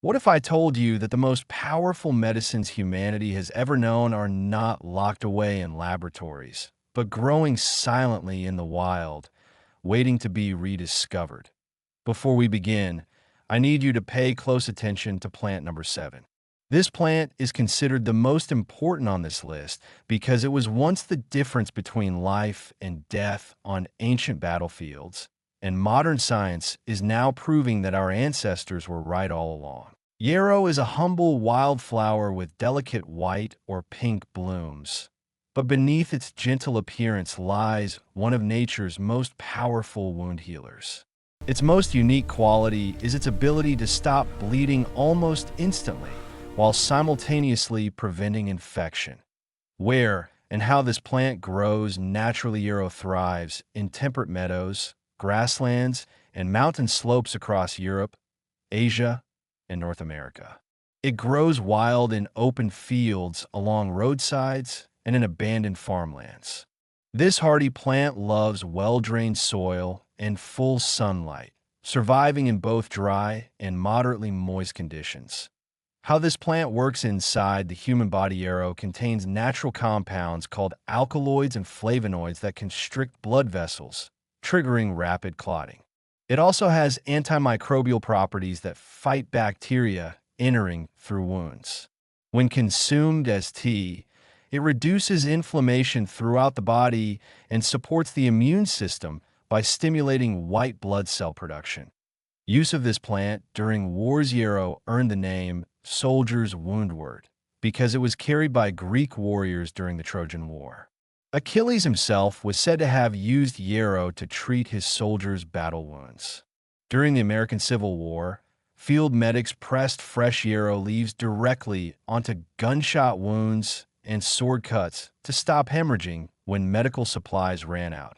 What if I told you that the most powerful medicines humanity has ever known are not locked away in laboratories, but growing silently in the wild, waiting to be rediscovered? Before we begin, I need you to pay close attention to plant number 7. This plant is considered the most important on this list because it was once the difference between life and death on ancient battlefields, and modern science is now proving that our ancestors were right all along. Yarrow is a humble wildflower with delicate white or pink blooms, but beneath its gentle appearance lies one of nature's most powerful wound healers. Its most unique quality is its ability to stop bleeding almost instantly, while simultaneously preventing infection. Where and how this plant grows naturally. Yarrow thrives in temperate meadows, grasslands, and mountain slopes across Europe, Asia, and North America. It grows wild in open fields, along roadsides, and in abandoned farmlands. This hardy plant loves well-drained soil and full sunlight, surviving in both dry and moderately moist conditions. How this plant works inside the human body. Yarrow contains natural compounds called alkaloids and flavonoids that constrict blood vessels, triggering rapid clotting. It also has antimicrobial properties that fight bacteria entering through wounds. When consumed as tea, it reduces inflammation throughout the body and supports the immune system by stimulating white blood cell production. Use of this plant during wars. Yarrow earned the name soldier's woundwort because it was carried by Greek warriors during the Trojan War. Achilles himself was said to have used yarrow to treat his soldiers' battle wounds. During the American Civil War, field medics pressed fresh yarrow leaves directly onto gunshot wounds and sword cuts to stop hemorrhaging when medical supplies ran out.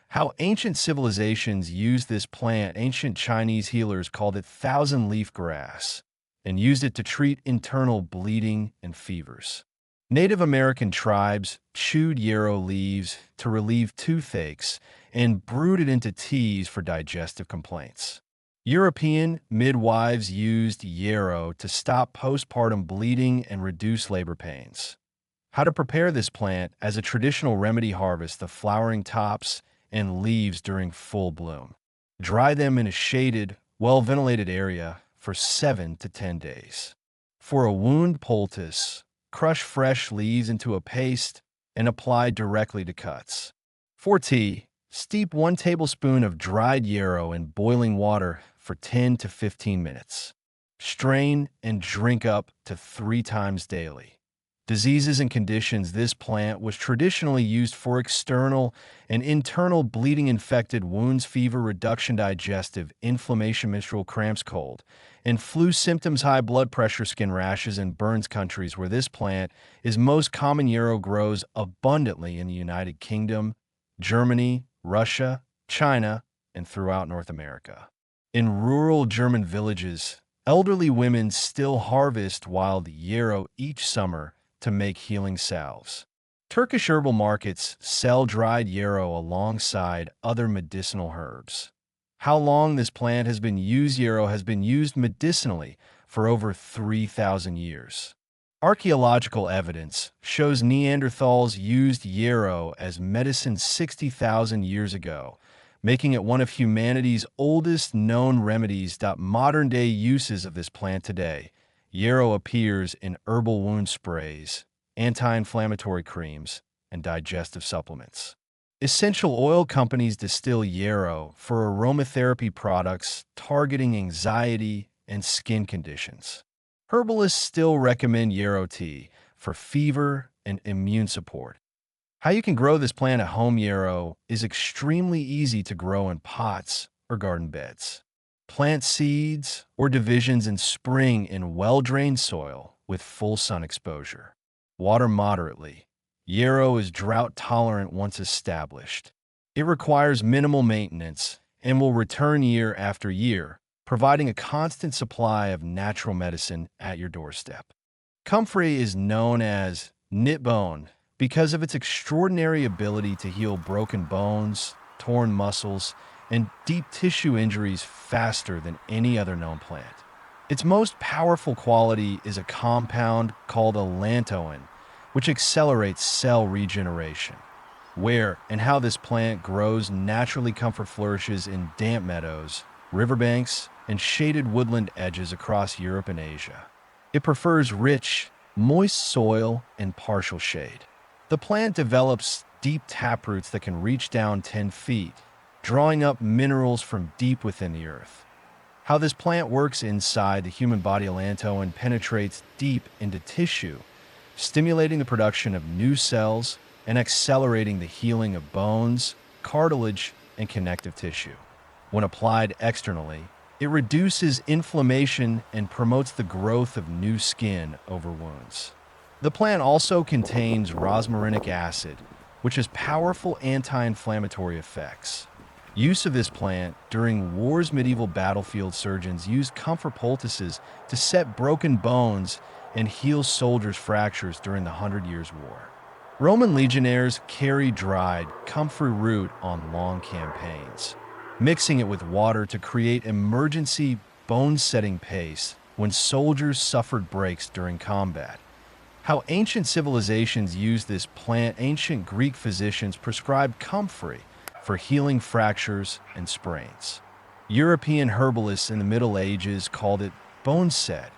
How ancient civilizations used this plant. Ancient Chinese healers called it thousand-leaf grass and used it to treat internal bleeding and fevers. Native American tribes chewed yarrow leaves to relieve toothaches and brewed it into teas for digestive complaints. European midwives used yarrow to stop postpartum bleeding and reduce labor pains. How to prepare this plant as a traditional remedy. Harvest the flowering tops and leaves during full bloom. Dry them in a shaded, well-ventilated area for 7 to 10 days. For a wound poultice, crush fresh leaves into a paste and apply directly to cuts. For tea, steep 1 tablespoon of dried yarrow in boiling water for 10 to 15 minutes. Strain and drink up to 3 times daily. Diseases and conditions. This plant was traditionally used for external and internal bleeding, infected wounds, fever reduction, digestive inflammation, menstrual cramps, cold and flu symptoms, high blood pressure, skin rashes, and burns. Countries where this plant is most common. Yarrow grows abundantly in the United Kingdom, Germany, Russia, China, and throughout North America. In rural German villages, elderly women still harvest wild yarrow each summer to make healing salves. Turkish herbal markets sell dried yarrow alongside other medicinal herbs. How long this plant has been used. Yarrow has been used medicinally for over 3,000 years. Archaeological evidence shows Neanderthals used yarrow as medicine 60,000 years ago, making it one of humanity's oldest known remedies. Modern-day uses of this plant today. Yarrow appears in herbal wound sprays, anti-inflammatory creams, and digestive supplements. Essential oil companies distill yarrow for aromatherapy products targeting anxiety and skin conditions. Herbalists still recommend yarrow tea for fever and immune support. How you can grow this plant at home. Yarrow is extremely easy to grow in pots or garden beds. Plant seeds or divisions in spring in well-drained soil with full sun exposure. Water moderately. Yarrow is drought-tolerant once established. It requires minimal maintenance and will return year after year, providing a constant supply of natural medicine at your doorstep. Comfrey is known as Knitbone because of its extraordinary ability to heal broken bones, torn muscles, and deep tissue injuries faster than any other known plant. Its most powerful quality is a compound called allantoin, which accelerates cell regeneration. Where and how this plant grows naturally comfort flourishes in damp meadows, riverbanks, and shaded woodland edges across Europe and Asia. It prefers rich, moist soil and partial shade. The plant develops deep taproots that can reach down 10 feet, drawing up minerals from deep within the earth. How this plant works inside the human body, allantoin penetrates deep into tissue, stimulating the production of new cells and accelerating the healing of bones, cartilage, and connective tissue. When applied externally, it reduces inflammation and promotes the growth of new skin over wounds. The plant also contains rosmarinic acid, which has powerful anti-inflammatory effects. Use of this plant during wars. Medieval battlefield surgeons used comfrey poultices to set broken bones and heal soldiers' fractures during the Hundred Years' War. Roman legionnaires carried dried comfrey root on long campaigns, mixing it with water to create emergency bone-setting paste when soldiers suffered breaks during combat. How ancient civilizations used this plant. Ancient Greek physicians prescribed comfrey for healing fractures and sprains. European herbalists in the Middle Ages called it Boneset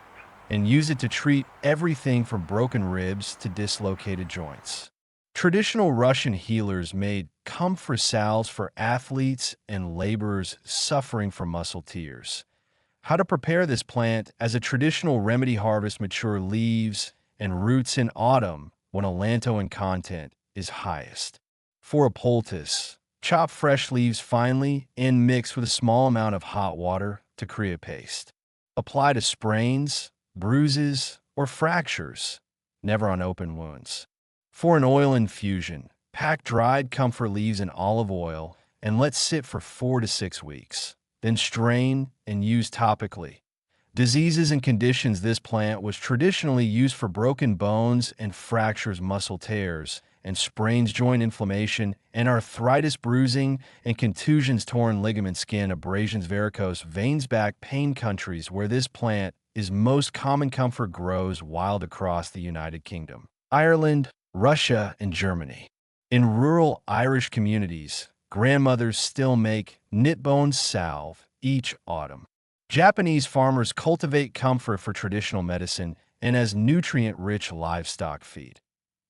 and used it to treat everything from broken ribs to dislocated joints. Traditional Russian healers made comfrey salves for athletes and laborers suffering from muscle tears. How to prepare this plant as a traditional remedy: harvest mature leaves and roots in autumn when allantoin content is highest. For a poultice, chop fresh leaves finely and mix with a small amount of hot water to create a paste. Apply to sprains, bruises, or fractures, never on open wounds. For an oil infusion, pack dried comfrey leaves in olive oil and let sit for 4 to 6 weeks. Then strain and use topically. Diseases and conditions: this plant was traditionally used for broken bones and fractures, muscle tears, and sprains, joint inflammation, and arthritis, bruising, and contusions, torn ligament, skin abrasions, varicose veins, back pain. Countries where this plant is most common: comfrey grows wild across the United Kingdom, Ireland, Russia, and Germany. In rural Irish communities, grandmothers still make Knitbone salve each autumn. Japanese farmers cultivate comfrey for traditional medicine and as nutrient-rich livestock feed.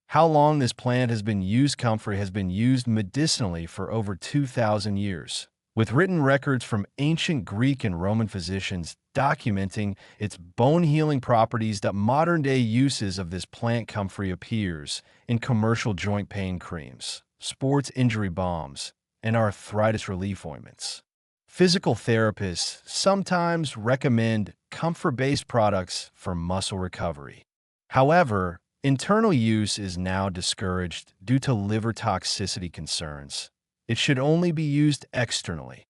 How long this plant has been used: comfrey has been used medicinally for over 2,000 years, with written records from ancient Greek and Roman physicians documenting its bone-healing properties. The modern-day uses of this plant: comfrey appears in commercial joint pain creams, sports injury balms, and arthritis relief ointments. Physical therapists sometimes recommend comfrey-based products for muscle recovery. However, internal use is now discouraged due to liver toxicity concerns. It should only be used externally.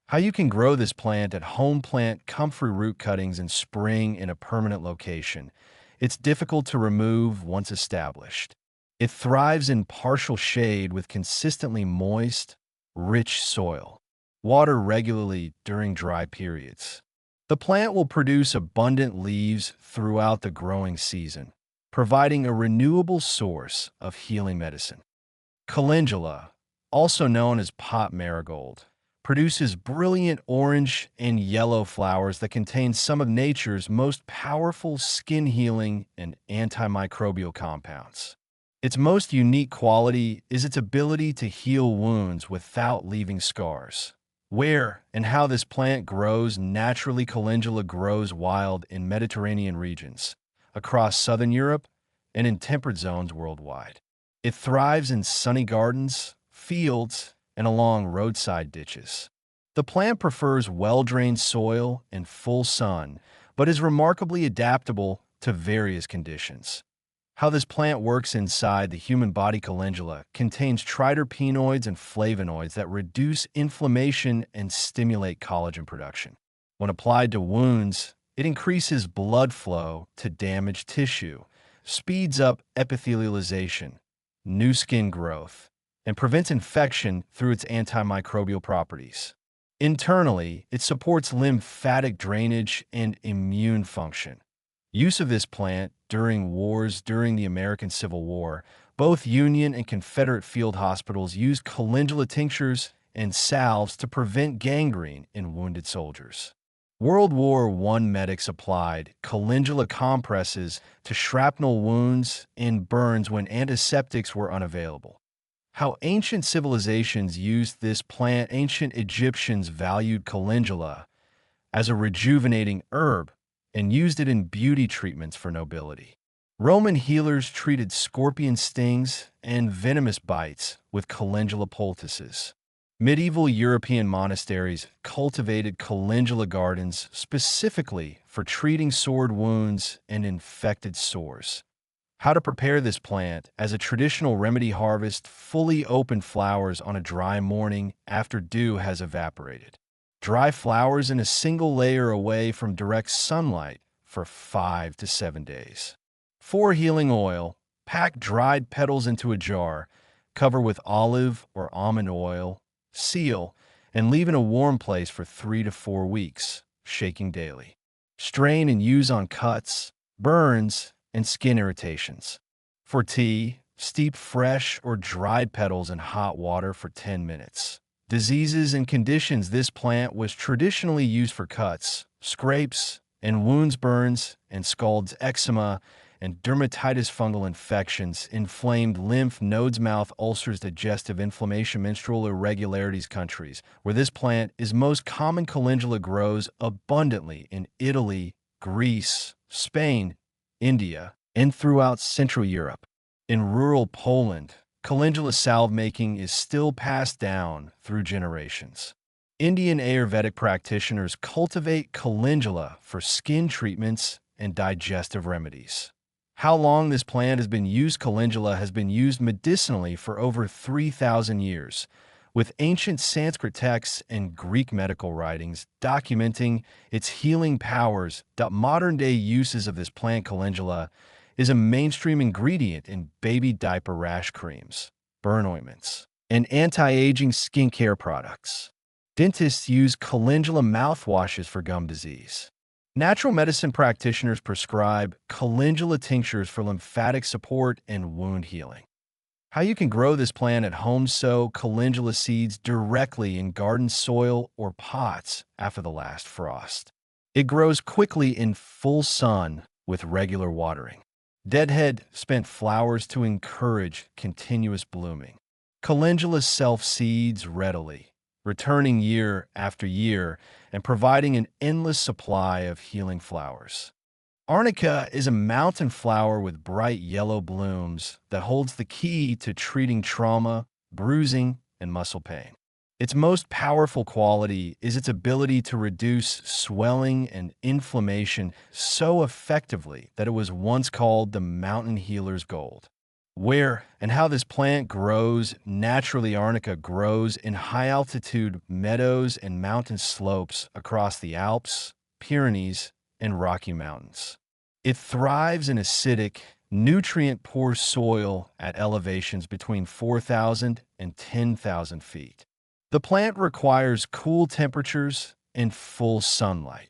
How you can grow this plant at home: plant comfrey root cuttings and spring in a permanent location. It's difficult to remove once established. It thrives in partial shade with consistently moist, rich soil. Water regularly during dry periods. The plant will produce abundant leaves throughout the growing season, providing a renewable source of healing medicine. Calendula, also known as pot marigold, produces brilliant orange and yellow flowers that contain some of nature's most powerful skin healing and antimicrobial compounds. Its most unique quality is its ability to heal wounds without leaving scars. Where and how this plant grows naturally: Calendula grows wild in Mediterranean regions, across southern Europe, and in temperate zones worldwide. It thrives in sunny gardens, fields, and along roadside ditches. The plant prefers well-drained soil and full sun, but is remarkably adaptable to various conditions. How this plant works inside the human body: Calendula contains triterpenoids and flavonoids that reduce inflammation and stimulate collagen production. When applied to wounds, it increases blood flow to damaged tissue, speeds up epithelialization, new skin growth, and prevents infection through its antimicrobial properties. Internally, it supports lymphatic drainage and immune function. Use of this plant during wars during the American Civil War, both Union and Confederate field hospitals used calendula tinctures and salves to prevent gangrene in wounded soldiers. World War I medics applied calendula compresses to shrapnel wounds and burns when antiseptics were unavailable. How ancient civilizations used this plant. Ancient Egyptians valued calendula as a rejuvenating herb and used it in beauty treatments for nobility. Roman healers treated scorpion stings and venomous bites with calendula poultices. Medieval European monasteries cultivated calendula gardens specifically for treating sword wounds and infected sores. How to prepare this plant as a traditional remedy: harvest fully open flowers on a dry morning after dew has evaporated. Dry flowers in a single layer away from direct sunlight for 5 to 7 days. For healing oil, pack dried petals into a jar, cover with olive or almond oil, seal, and leave in a warm place for 3 to 4 weeks, shaking daily. Strain and use on cuts, burns, and skin irritations. For tea, steep fresh or dried petals in hot water for 10 minutes. Diseases and conditions: this plant was traditionally used for cuts, scrapes, and wounds, burns, and scalds, eczema, and dermatitis, fungal infections, inflamed lymph nodes, mouth ulcers, digestive inflammation, menstrual irregularities. Countries where this plant is most common: calendula grows abundantly in Italy, Greece, Spain, India, and throughout Central Europe. In rural Poland, calendula salve making is still passed down through generations. Indian Ayurvedic practitioners cultivate calendula for skin treatments and digestive remedies. How long this plant has been used? Calendula has been used medicinally for over 3,000 years, with ancient Sanskrit texts and Greek medical writings documenting its healing powers. Modern-day uses of this plant. Calendula is a mainstream ingredient in baby diaper rash creams, burn ointments, and anti-aging skincare products. Dentists use calendula mouthwashes for gum disease. Natural medicine practitioners prescribe calendula tinctures for lymphatic support and wound healing. How you can grow this plant at home: sow calendula seeds directly in garden soil or pots after the last frost. It grows quickly in full sun with regular watering. Deadhead spent flowers to encourage continuous blooming. Calendula self-seeds readily, returning year after year and providing an endless supply of healing flowers. Arnica is a mountain flower with bright yellow blooms that holds the key to treating trauma, bruising, and muscle pain. Its most powerful quality is its ability to reduce swelling and inflammation so effectively that it was once called the mountain healer's gold. Where and how this plant grows: naturally, Arnica grows in high-altitude meadows and mountain slopes across the Alps, Pyrenees, and Rocky Mountains. It thrives in acidic, nutrient-poor soil at elevations between 4,000 and 10,000 feet. The plant requires cool temperatures and full sunlight.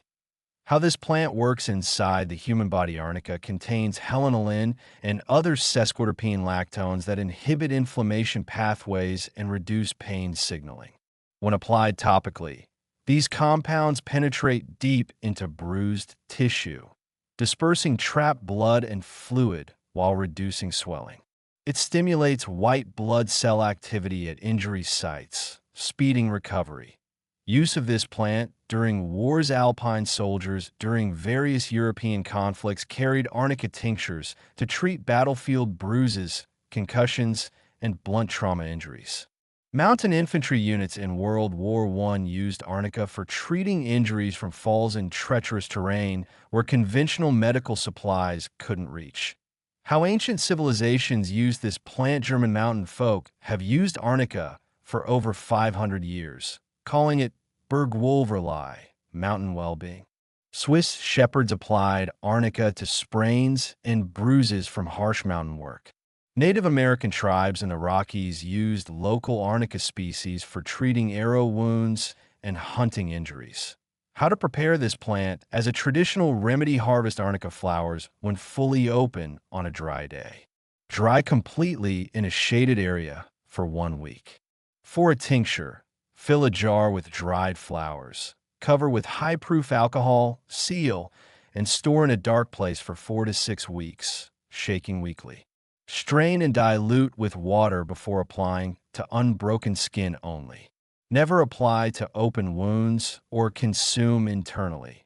How this plant works inside the human body: Arnica contains helonolin and other sesquiterpene lactones that inhibit inflammation pathways and reduce pain signaling. When applied topically, these compounds penetrate deep into bruised tissue, dispersing trapped blood and fluid while reducing swelling. It stimulates white blood cell activity at injury sites, speeding recovery. Use of this plant during wars: Alpine soldiers during various European conflicts carried Arnica tinctures to treat battlefield bruises, concussions, and blunt trauma injuries. Mountain infantry units in World War I used Arnica for treating injuries from falls in treacherous terrain where conventional medical supplies couldn't reach. How ancient civilizations used this plant: German mountain folk have used Arnica for over 500 years, calling it Bergwolverlei, mountain well-being. Swiss shepherds applied Arnica to sprains and bruises from harsh mountain work. Native American tribes in the Rockies used local Arnica species for treating arrow wounds and hunting injuries. How to prepare this plant as a traditional remedy: harvest arnica flowers when fully open on a dry day. Dry completely in a shaded area for 1 week. For a tincture, fill a jar with dried flowers. Cover with high-proof alcohol, seal, and store in a dark place for 4 to 6 weeks, shaking weekly. Strain and dilute with water before applying to unbroken skin only. Never apply to open wounds or consume internally.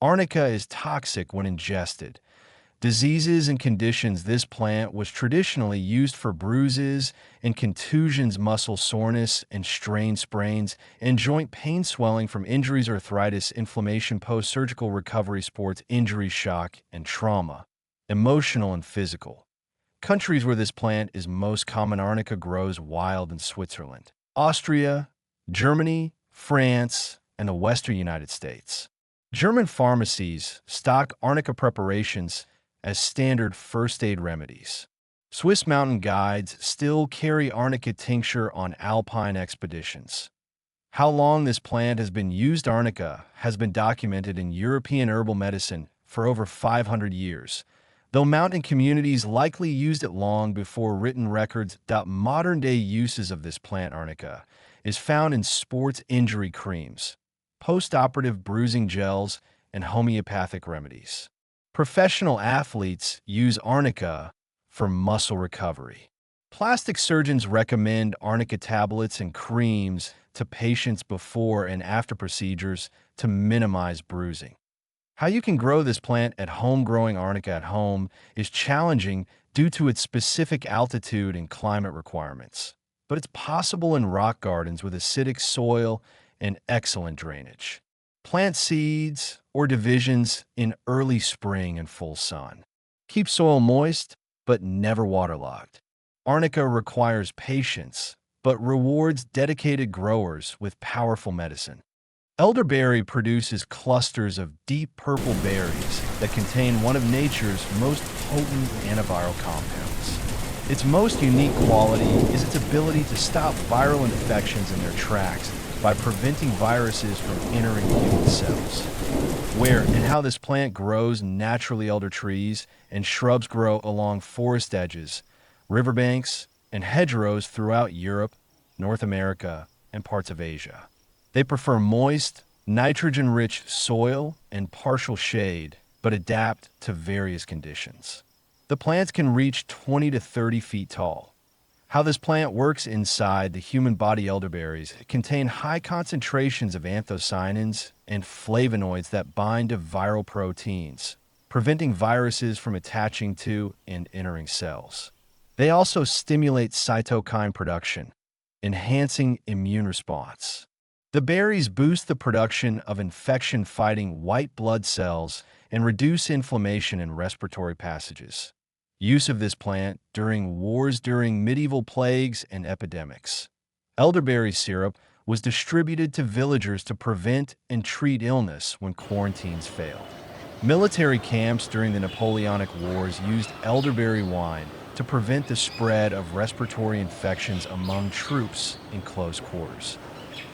Arnica is toxic when ingested. Diseases and conditions: this plant was traditionally used for bruises and contusions, muscle soreness and sprains, and joint pain, swelling from injuries, arthritis, inflammation, post-surgical recovery, sports injury, shock, and trauma. Emotional and physical. Countries where this plant is most common: arnica grows wild in Switzerland, Austria, Germany, France, and the western United States. German pharmacies stock arnica preparations as standard first aid remedies. Swiss mountain guides still carry arnica tincture on alpine expeditions. How long this plant has been used: arnica has been documented in European herbal medicine for over 500 years, though mountain communities likely used it long before written records. Modern-day uses of this plant: arnica is found in sports injury creams, post-operative bruising gels, and homeopathic remedies. Professional athletes use arnica for muscle recovery. Plastic surgeons recommend arnica tablets and creams to patients before and after procedures to minimize bruising. How you can grow this plant at home: growing arnica at home is challenging due to its specific altitude and climate requirements, but it's possible in rock gardens with acidic soil and excellent drainage. Plant seeds or divisions in early spring and full sun. Keep soil moist, but never waterlogged. Arnica requires patience, but rewards dedicated growers with powerful medicine. Elderberry produces clusters of deep purple berries that contain one of nature's most potent antiviral compounds. Its most unique quality is its ability to stop viral infections in their tracks by preventing viruses from entering human cells. Where and how this plant grows naturally: elder trees and shrubs grow along forest edges, riverbanks, and hedgerows throughout Europe, North America, and parts of Asia. They prefer moist, nitrogen-rich soil and partial shade, but adapt to various conditions. The plants can reach 20 to 30 feet tall. How this plant works inside the human body: elderberries contain high concentrations of anthocyanins and flavonoids that bind to viral proteins, preventing viruses from attaching to and entering cells. They also stimulate cytokine production, enhancing immune response. The berries boost the production of infection-fighting white blood cells and reduce inflammation in respiratory passages. Use of this plant during wars, during medieval plagues and epidemics. Elderberry syrup was distributed to villagers to prevent and treat illness when quarantines failed. Military camps during the Napoleonic Wars used elderberry wine to prevent the spread of respiratory infections among troops in close quarters.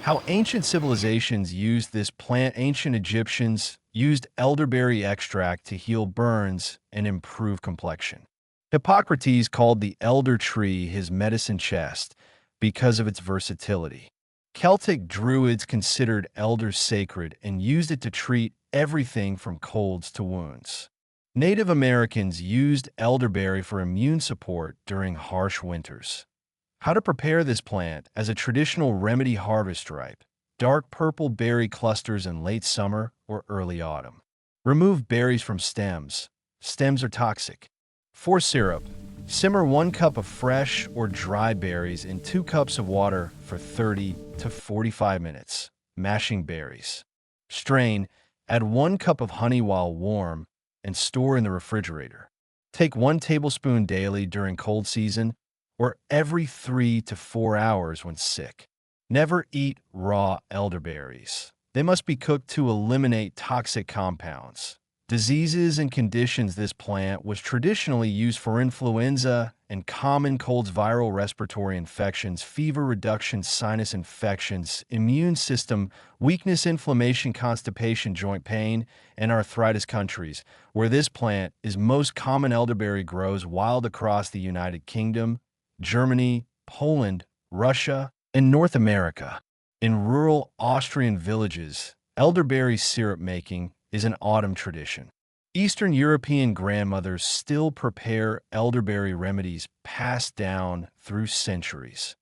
How ancient civilizations used this plant: ancient Egyptians used elderberry extract to heal burns and improve complexion. Hippocrates called the elder tree his medicine chest because of its versatility. Celtic druids considered elders sacred and used it to treat everything from colds to wounds. Native Americans used elderberry for immune support during harsh winters. How to prepare this plant as a traditional remedy: harvest ripe, dark purple berry clusters in late summer or early autumn. Remove berries from stems. Stems are toxic. For syrup, simmer 1 cup of fresh or dry berries in 2 cups of water for 30 to 45 minutes, mashing berries. Strain, add 1 cup of honey while warm, and store in the refrigerator. Take 1 tablespoon daily during cold season or every 3 to 4 hours when sick. Never eat raw elderberries. They must be cooked to eliminate toxic compounds. Diseases and conditions. This plant was traditionally used for influenza and common colds, viral respiratory infections, fever reduction, sinus infections, immune system weakness, inflammation, constipation, joint pain, and arthritis. Countries where this plant is most common: elderberry grows wild across the United Kingdom, Germany, Poland, Russia, and North America. In rural Austrian villages, elderberry syrup making is an autumn tradition. Eastern European grandmothers still prepare elderberry remedies passed down through centuries.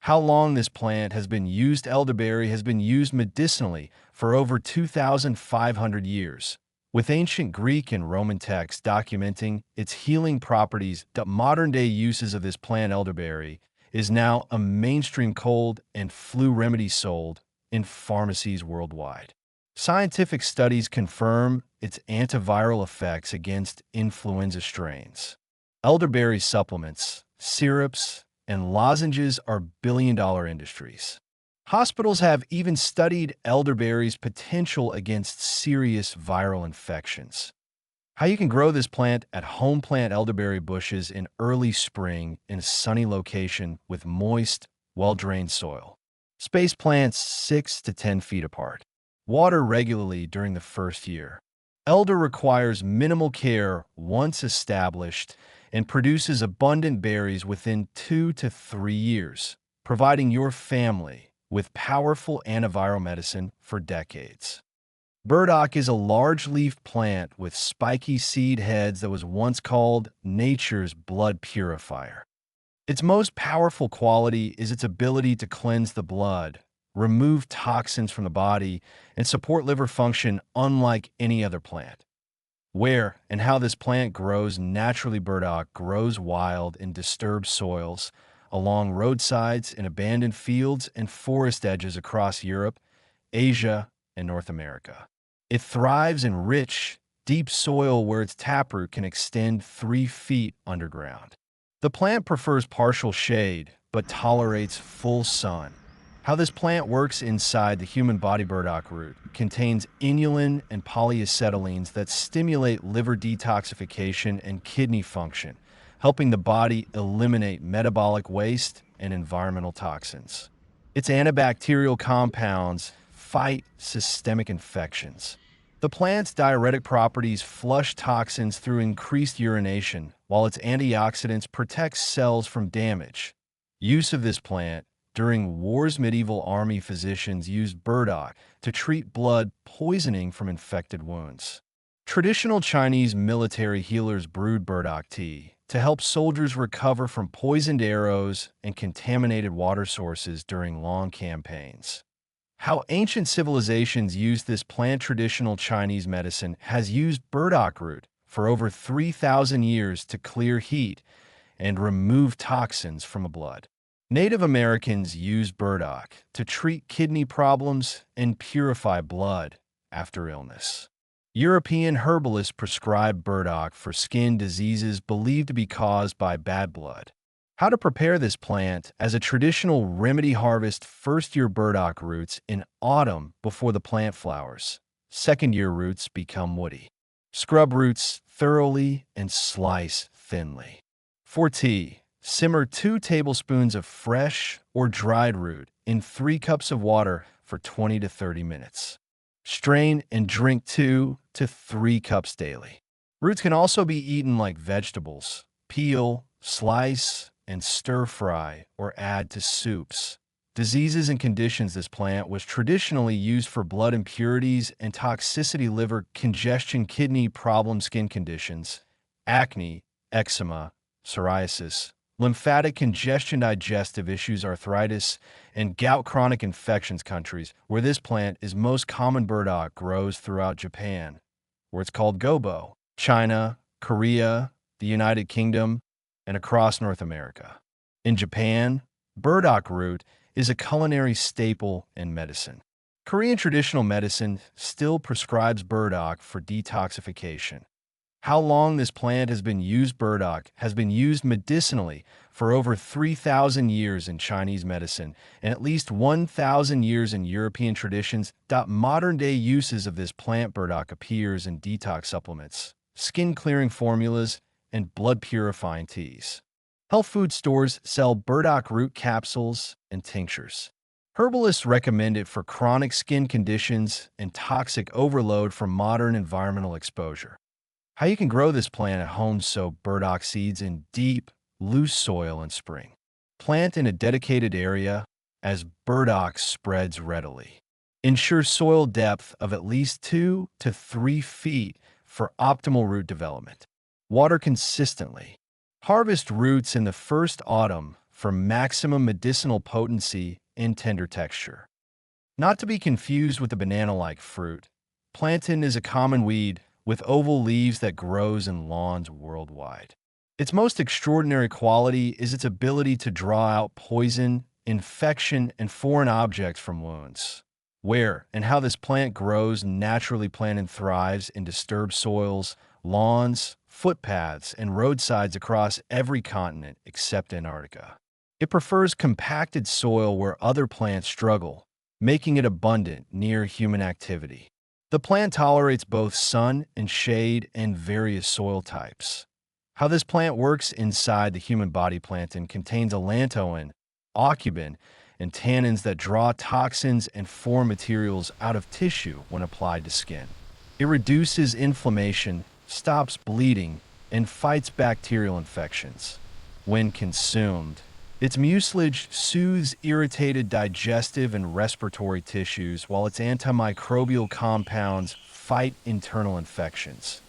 How long this plant has been used? Elderberry has been used medicinally for over 2,500 years, with ancient Greek and Roman texts documenting its healing properties. The modern-day uses of this plant, elderberry, is now a mainstream cold and flu remedy sold in pharmacies worldwide. Scientific studies confirm its antiviral effects against influenza strains. Elderberry supplements, syrups, and lozenges are billion-dollar industries. Hospitals have even studied elderberry's potential against serious viral infections. How you can grow this plant at home: plant elderberry bushes in early spring in a sunny location with moist, well-drained soil. Space plants 6 to 10 feet apart. Water regularly during the first year. Elder requires minimal care once established and produces abundant berries within 2 to 3 years, providing your family with powerful antiviral medicine for decades. Burdock is a large-leaf plant with spiky seed heads that was once called nature's blood purifier. Its most powerful quality is its ability to cleanse the blood, remove toxins from the body, and support liver function unlike any other plant. Where and how this plant grows naturally: burdock grows wild in disturbed soils, along roadsides, in abandoned fields, and forest edges across Europe, Asia, and North America. It thrives in rich, deep soil where its taproot can extend 3 feet underground. The plant prefers partial shade, but tolerates full sun. How this plant works inside the human body: burdock root contains inulin and polyacetylenes that stimulate liver detoxification and kidney function, helping the body eliminate metabolic waste and environmental toxins. Its antibacterial compounds fight systemic infections. The plant's diuretic properties flush toxins through increased urination, while its antioxidants protect cells from damage. Use of this plant: during wars, medieval army physicians used burdock to treat blood poisoning from infected wounds. Traditional Chinese military healers brewed burdock tea to help soldiers recover from poisoned arrows and contaminated water sources during long campaigns. How ancient civilizations used this plant: traditional Chinese medicine has used burdock root for over 3,000 years to clear heat and remove toxins from the blood. Native Americans used burdock to treat kidney problems and purify blood after illness. European herbalists prescribed burdock for skin diseases believed to be caused by bad blood. How to prepare this plant as a traditional remedy: harvest first-year burdock roots in autumn before the plant flowers. Second-year roots become woody. Scrub roots thoroughly and slice thinly. For tea, simmer 2 tablespoons of fresh or dried root in 3 cups of water for 20 to 30 minutes. Strain and drink 2 to 3 cups daily. Roots can also be eaten like vegetables. Peel, slice, and stir-fry or add to soups. Diseases and conditions: this plant was traditionally used for blood impurities and toxicity: liver, congestion, kidney problems, skin conditions, acne, eczema, psoriasis, lymphatic congestion, digestive issues, arthritis, and gout, chronic infections. Countries where this plant is most common: burdock grows throughout Japan, where it's called gobo, China, Korea, the United Kingdom, and across North America. In Japan, burdock root is a culinary staple in medicine. Korean traditional medicine still prescribes burdock for detoxification. How long this plant has been used: burdock has been used medicinally for over 3,000 years in Chinese medicine and at least 1,000 years in European traditions. Modern-day uses of this plant burdock appears in detox supplements, skin-clearing formulas, and blood-purifying teas. Health food stores sell burdock root capsules and tinctures. Herbalists recommend it for chronic skin conditions and toxic overload from modern environmental exposure. How you can grow this plant at home: sow burdock seeds in deep, loose soil in spring. Plant in a dedicated area as burdock spreads readily. Ensure soil depth of at least 2 to 3 feet for optimal root development. Water consistently. Harvest roots in the first autumn for maximum medicinal potency and tender texture. Not to be confused with the banana-like fruit, plantain is a common weed with oval leaves that grows in lawns worldwide. Its most extraordinary quality is its ability to draw out poison, infection, and foreign objects from wounds. Where and how this plant grows naturally. Plantain thrives in disturbed soils, lawns, footpaths, and roadsides across every continent except Antarctica. It prefers compacted soil where other plants struggle, making it abundant near human activity. The plant tolerates both sun and shade and various soil types. How this plant works inside the human body: plantain contains allantoin, aucubin, and tannins that draw toxins and foreign materials out of tissue when applied to skin. It reduces inflammation, stops bleeding, and fights bacterial infections. When consumed, its mucilage soothes irritated digestive and respiratory tissues, while its antimicrobial compounds fight internal infections.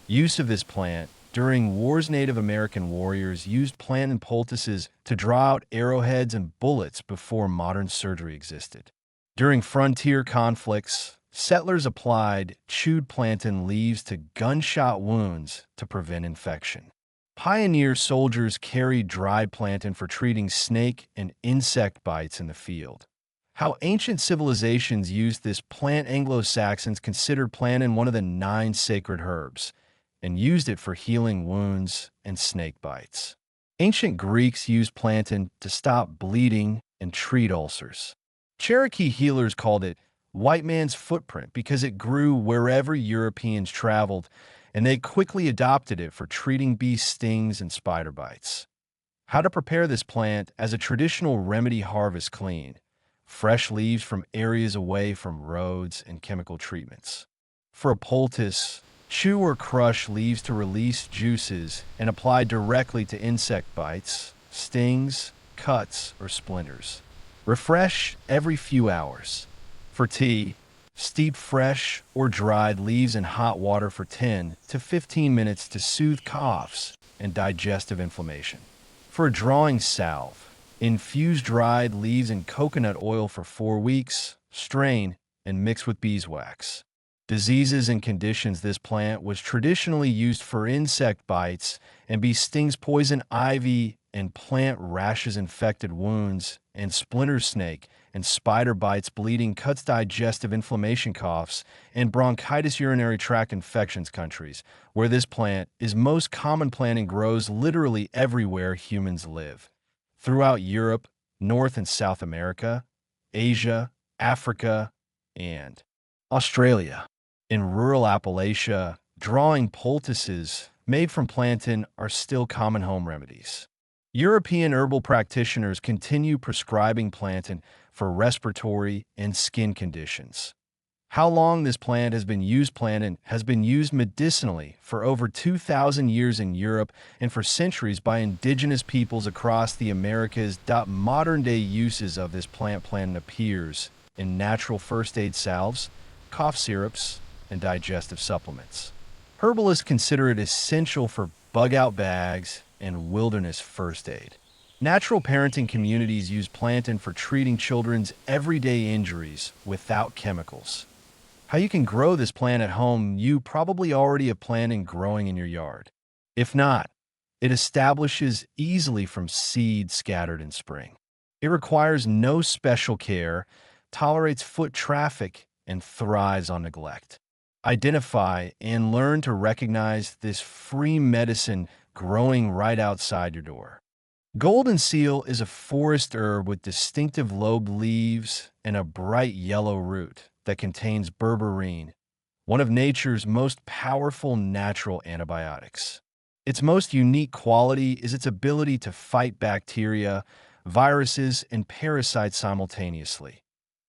Use of this plant: during wars, Native American warriors used plantain poultices to draw out arrowheads and bullets before modern surgery existed. During frontier conflicts, settlers applied chewed plantain leaves to gunshot wounds to prevent infection. Pioneer soldiers carried dried plantain for treating snake and insect bites in the field. How ancient civilizations used this plant: Anglo-Saxons considered plantain one of the 9 sacred herbs and used it for healing wounds and snake bites. Ancient Greeks used plantain to stop bleeding and treat ulcers. Cherokee healers called it white man's footprint because it grew wherever Europeans traveled, and they quickly adopted it for treating bee stings and spider bites. How to prepare this plant as a traditional remedy: harvest clean, fresh leaves from areas away from roads and chemical treatments. For a poultice, chew or crush leaves to release juices and apply directly to insect bites, stings, cuts, or splinters. Refresh every few hours. For tea, steep fresh or dried leaves in hot water for 10 to 15 minutes to soothe coughs and digestive inflammation. For a drawing salve, infuse dried leaves in coconut oil for 4 weeks, strain, and mix with beeswax. Diseases and conditions: this plant was traditionally used for insect bites and bee stings, poison ivy and plant rashes, infected wounds, and splinter snake and spider bites, bleeding, cuts, digestive inflammation, coughs, and bronchitis, urinary tract infections. Countries where this plant is most common: plantain grows literally everywhere humans live. Throughout Europe, North and South America, Asia, Africa, and Australia. In rural Appalachia, drawing poultices made from plantain are still common home remedies. European herbal practitioners continue prescribing plantain for respiratory and skin conditions. How long this plant has been used: plantain has been used medicinally for over 2,000 years in Europe and for centuries by indigenous peoples across the Americas. Modern-day uses of this plant: plantain appears in natural first aid salves, cough syrups, and digestive supplements. Herbalists consider it essential for bug-out bags and wilderness first aid. Natural parenting communities use plantain for treating children's everyday injuries without chemicals. How you can grow this plant at home: you probably already have plantain growing in your yard. If not, it establishes easily from seed scattered in spring. It requires no special care, tolerates foot traffic, and thrives on neglect. Identify and learn to recognize this free medicine growing right outside your door. Golden seal is a forest herb with distinctive lobed leaves and a bright yellow root that contains berberine, one of nature's most powerful natural antibiotics. Its most unique quality is its ability to fight bacteria, viruses, and parasites simultaneously.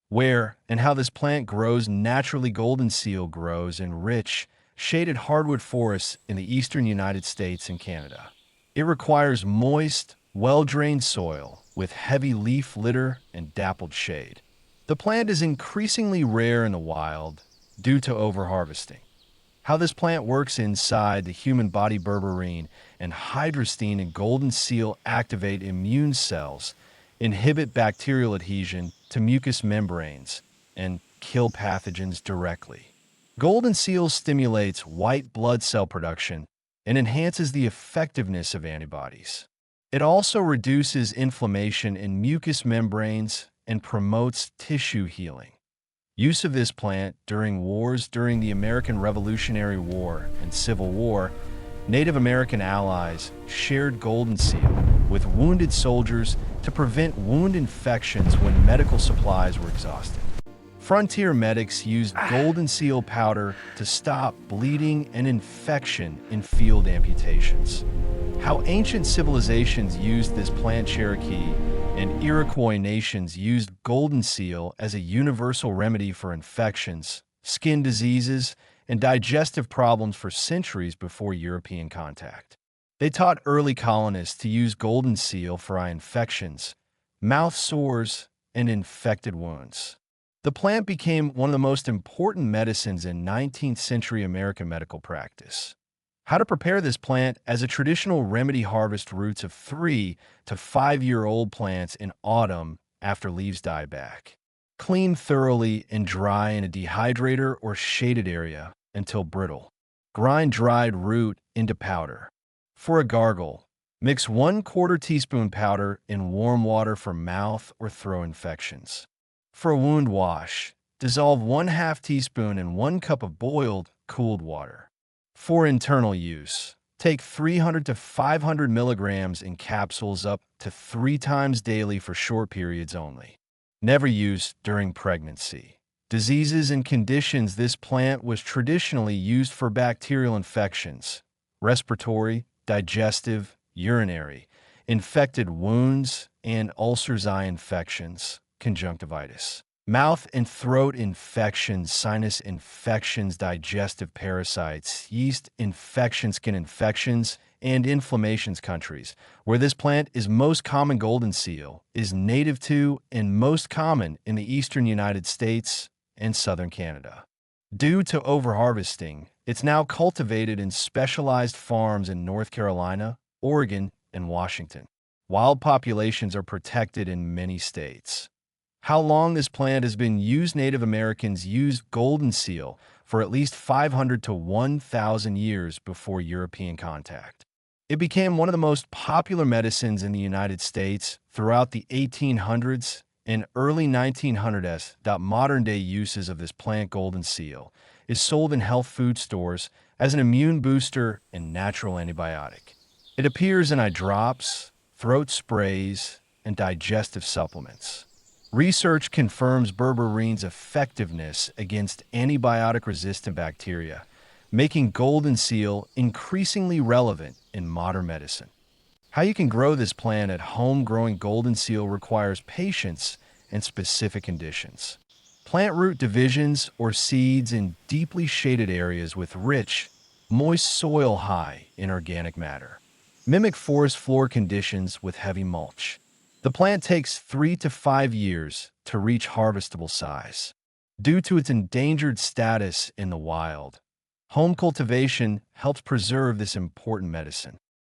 Where and how this plant grows naturally, golden seal grows in rich, shaded hardwood forests in the eastern United States and Canada. It requires moist, well-drained soil with heavy leaf litter and dappled shade. The plant is increasingly rare in the wild due to overharvesting. How this plant works inside the human body: berberine and hydrostein in golden seal activate immune cells, inhibit bacterial adhesion to mucous membranes, and kill pathogens directly. Golden seal stimulates white blood cell production and enhances the effectiveness of antibodies. It also reduces inflammation in mucous membranes and promotes tissue healing. Use of this plant during wars: during the American Revolutionary War and Civil War, Native American allies shared golden seal with wounded soldiers to prevent wound infections when medical supplies were exhausted. Frontier medics used golden seal powder to stop bleeding and infection in field amputations. How ancient civilizations used this plant: Cherokee and Iroquois nations used golden seal as a universal remedy for infections, skin diseases, and digestive problems for centuries before European contact. They taught early colonists to use golden seal for eye infections, mouth sores, and infected wounds. The plant became one of the most important medicines in 19th century American medical practice. How to prepare this plant: as a traditional remedy, harvest roots of 3 to 5-year-old plants in autumn after leaves die back. Clean thoroughly and dry in a dehydrator or shaded area until brittle. Grind dried root into powder. For a gargle, mix 1/4 teaspoon powder in warm water for mouth or throat infections. For a wound wash, dissolve 1/2 teaspoon in 1 cup of boiled, cooled water. For internal use, take 300 to 500 milligrams in capsules up to 3 times daily for short periods only. Never use during pregnancy. Diseases and conditions: this plant was traditionally used for bacterial infections, respiratory, digestive, urinary, infected wounds, and ulcers, eye infections, conjunctivitis, mouth and throat infections, sinus infections, digestive parasites, yeast infections, skin infections, and inflammations. Countries where this plant is most common: golden seal is native to and most common in the eastern United States and southern Canada. Due to overharvesting, it's now cultivated in specialized farms in North Carolina, Oregon, and Washington. Wild populations are protected in many states. How long this plant has been used: Native Americans used golden seal for at least 500 to 1,000 years before European contact. It became one of the most popular medicines in the United States throughout the 1800s and early 1900s. Modern-day uses of this plant: golden seal is sold in health food stores as an immune booster and natural antibiotic. It appears in eye drops, throat sprays, and digestive supplements. Research confirms berberine's effectiveness against antibiotic-resistant bacteria, making golden seal increasingly relevant in modern medicine. How you can grow this plant at home: growing golden seal requires patience and specific conditions. Plant root divisions or seeds in deeply shaded areas with rich, moist soil high in organic matter. Mimic forest floor conditions with heavy mulch. The plant takes 3 to 5 years to reach harvestable size. Due to its endangered status in the wild, home cultivation helps preserve this important medicine.